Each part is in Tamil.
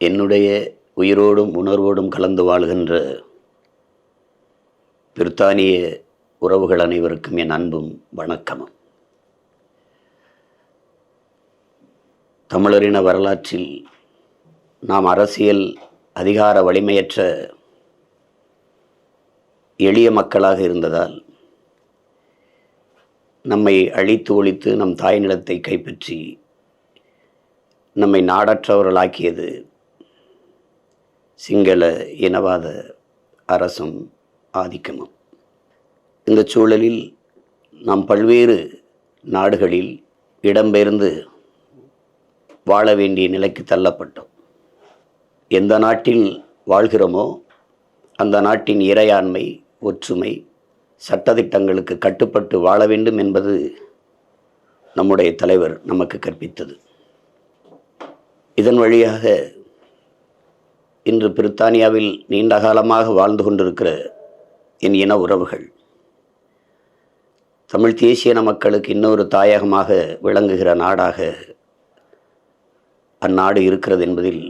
என்னுடைய உயிரோடும் உணர்வோடும் கலந்து வாழ்கின்ற பிரித்தானிய உறவுகள் அனைவருக்கும் என் அன்பும் வணக்கமும். தமிழரின வரலாற்றில் நாம் அரசியல் அதிகார வலிமையற்ற எளிய மக்களாக இருந்ததால் நம்மை அழித்து ஒழித்து நம் தாய் நிலத்தை கைப்பற்றி நம்மை நாடற்றவர்களாக்கியது சிங்கள இனவாத அரசும் ஆதிக்கமும். இந்த சூழலில் நாம் பல்வேறு நாடுகளில் இடம்பெயர்ந்து வாழ வேண்டிய நிலைக்கு தள்ளப்பட்டோம். எந்த நாட்டில் வாழ்கிறோமோ அந்த நாட்டின் இறையாண்மை, ஒற்றுமை, சட்டதிட்டங்களுக்கு கட்டுப்பட்டு வாழ வேண்டும் என்பது நம்முடைய தலைவர் நமக்கு கற்பித்தது. இதன் வழியாக இன்று பிரித்தானியாவில் நீண்ட காலமாக வாழ்ந்து கொண்டிருக்கிற என் இன உறவுகள் தமிழ் தேசிய மக்களுக்கு இன்னொரு தாயகமாக விளங்குகிற நாடாக அந்நாடு இருக்கிறது என்பதில்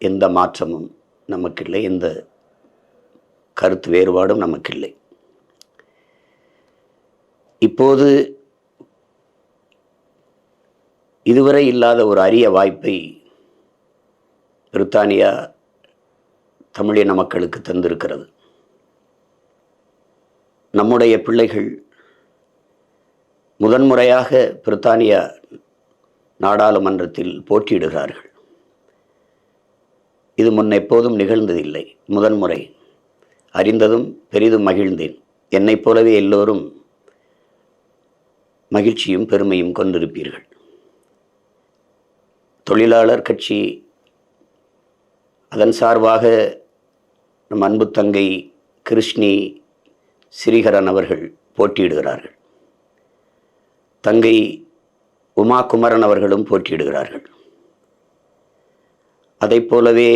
எந்த மாற்றமும் நமக்கில்லை, எந்த கருத்து வேறுபாடும் நமக்கில்லை. இப்போது இதுவரை இல்லாத ஒரு அரிய வாய்ப்பை பிரித்தானியா தமிழின மக்களுக்கு தந்திருக்கிறது. நம்முடைய பிள்ளைகள் முதன்முறையாக பிரித்தானியா நாடாளுமன்றத்தில் போட்டியிடுகிறார்கள். இது முன் எப்போதும் நிகழ்ந்ததில்லை, முதன்முறை. அறிந்ததும் பெரிதும் மகிழ்ந்தேன். என்னைப் போலவே எல்லோரும் மகிழ்ச்சியும் பெருமையும் கொண்டிருப்பீர்கள். தொழிலாளர் கட்சி, அதன் சார்பாக நம் அன்பு தங்கை கிருஷ்ணி ஸ்ரீகரன் அவர்கள் போட்டியிடுகிறார்கள். தங்கை உமா குமரன் அவர்களும் போட்டியிடுகிறார்கள். அதை போலவே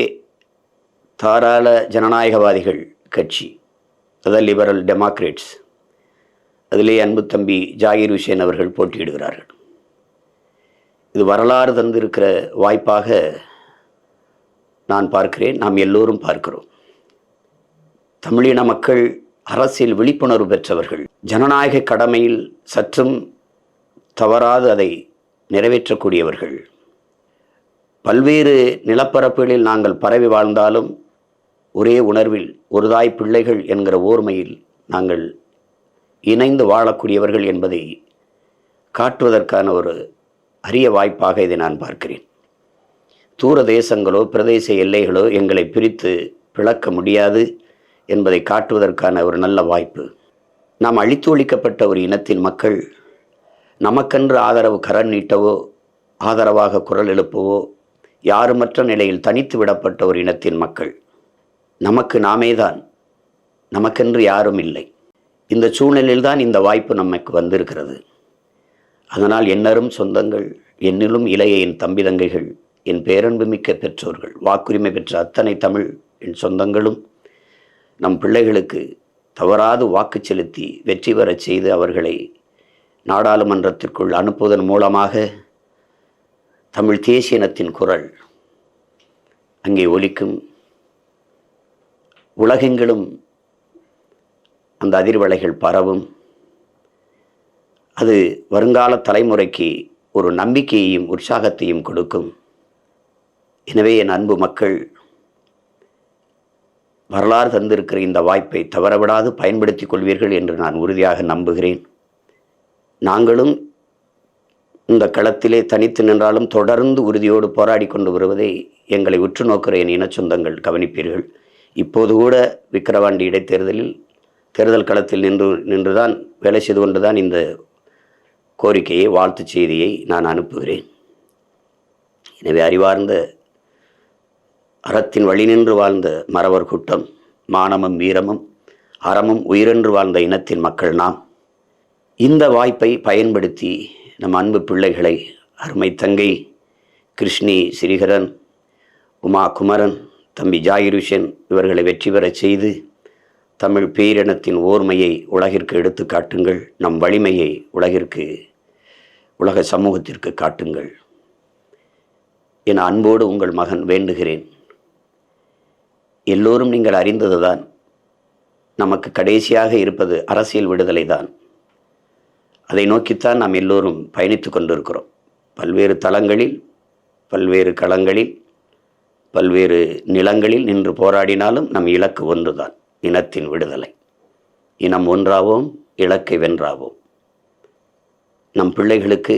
தாராள ஜனநாயகவாதிகள் கட்சி, அதாவது லிபரல் டெமோக்ரேட்ஸ், அதிலே அன்பு தம்பி ஜாகிர் ஹுசேன் அவர்கள் போட்டியிடுகிறார்கள். இது வரலாறு தந்திருக்கிற வாய்ப்பாக நான் பார்க்கிறேன், நாம் எல்லோரும் பார்க்கிறோம். தமிழின மக்கள் அரசியல் விழிப்புணர்வு பெற்றவர்கள், ஜனநாயக கடமையில் சற்றும் தவறாது அதை நிறைவேற்றக்கூடியவர்கள். பல்வேறு நிலப்பரப்புகளில் நாங்கள் பரவி வாழ்ந்தாலும் ஒரே உணர்வில் ஒரு தாய் பிள்ளைகள் என்கிற ஓர்மையில் நாங்கள் இணைந்து வாழக்கூடியவர்கள் என்பதை காட்டுவதற்கான ஒரு அரிய வாய்ப்பாக இதை நான் பார்க்கிறேன். தூர தேசங்களோ பிரதேச எல்லைகளோ எங்களை பிரித்து பிளக்க முடியாது என்பதை காட்டுவதற்கான ஒரு நல்ல வாய்ப்பு. நாம் அழித்து ஒழிக்கப்பட்ட ஒரு இனத்தின் மக்கள் நமக்கென்று ஆதரவு கரம் நீட்டவோ ஆதரவாக குரல் எழுப்பவோ யாருமற்ற நிலையில் தனித்து விடப்பட்ட ஒரு இனத்தின் மக்கள். நமக்கு நாமேதான், நமக்கென்று யாரும் இல்லை. இந்த சூழ்நிலையில்தான் இந்த வாய்ப்பு நமக்கு வந்திருக்கிறது. அதனால் என்னரும் சொந்தங்கள், என்னிலும் இளைய என் தம்பி தங்கைகள், என் பேரன்புமிக்க பெற்றோர்கள், வாக்குரிமை பெற்ற அத்தனை தமிழ் என் சொந்தங்களும் நம் பிள்ளைகளுக்கு தவறாது வாக்கு செலுத்தி வெற்றி பெறச் செய்து அவர்களை நாடாளுமன்றத்திற்குள் அனுப்புவதன் மூலமாக தமிழ் தேசிய இனத்தின் குரல் அங்கே ஒலிக்கும். உலகெங்கிலும் அந்த அதிர்வலைகள் பரவும். அது வருங்கால தலைமுறைக்கு ஒரு நம்பிக்கையையும் உற்சாகத்தையும் கொடுக்கும். எனவே என் அன்பு மக்கள், வரலாறு தந்திருக்கிற இந்த வாய்ப்பை தவறவிடாது பயன்படுத்திக் கொள்வீர்கள் என்று நான் உறுதியாக நம்புகிறேன். நாங்களும் இந்த களத்திலே தனித்து நின்றாலும் தொடர்ந்து உறுதியோடு போராடி கொண்டு வருவதை எங்களை உற்று நோக்கிற என் இன சொந்தங்கள் கவனிப்பீர்கள். இப்போது கூட விக்கிரவாண்டி இடைத்தேர்தலில் தேர்தல் களத்தில் நின்றுதான் வேலை செய்து கொண்டுதான் இந்த கோரிக்கையை, வாழ்த்து செய்தியை நான் அனுப்புகிறேன். எனவே அறிவார்ந்த அறத்தின் வழி நின்று வாழ்ந்த மறவர் கூட்டம், மானமும் வீரமும் அறமும் உயிரென்று வாழ்ந்த இனத்தின் மக்கள் நாம். இந்த வாய்ப்பை பயன்படுத்தி நம் அன்பு பிள்ளைகளை, அருமை தங்கை கிருஷ்ணி ஸ்ரீகரன், உமா குமரன், தம்பி ஜாகிர் ஹுசேன் இவர்களை வெற்றி பெறச் செய்து தமிழ் பேரினத்தின் ஓர்மையை உலகிற்கு எடுத்து காட்டுங்கள். நம் வலிமையை உலக சமூகத்திற்கு காட்டுங்கள் என அன்போடு உங்கள் மகன் வேண்டுகிறேன். எல்லோரும் நீங்கள் அறிந்ததுதான், நமக்கு கடைசியாக இருப்பது அரசியல் விடுதலை தான். அதை நோக்கித்தான் நாம் எல்லோரும் பயணித்து கொண்டிருக்கிறோம். பல்வேறு தளங்களில், பல்வேறு களங்களில், பல்வேறு நிலங்களில் நின்று போராடினாலும் நம் இலக்கு ஒன்றுதான், இனத்தின் விடுதலை. இனம் ஒன்றாவோம், இலக்கை வென்றாவோம். நம் பிள்ளைகளுக்கு,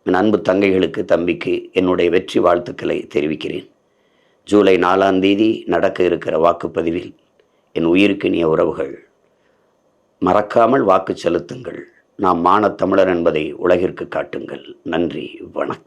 என் அன்பு தங்கைகளுக்கு, தம்பிக்கு என்னுடைய வெற்றி வாழ்த்துக்களை தெரிவிக்கிறேன். ஜூலை 4ஆம் தேதி நடக்க இருக்கிற வாக்குப்பதிவில் என் உயிருக்கினிய உறவுகள், மறக்காமல் வாக்கு செலுத்துங்கள். நாம் மானத் தமிழர் என்பதை உலகிற்கு காட்டுங்கள். நன்றி, வணக்கம்.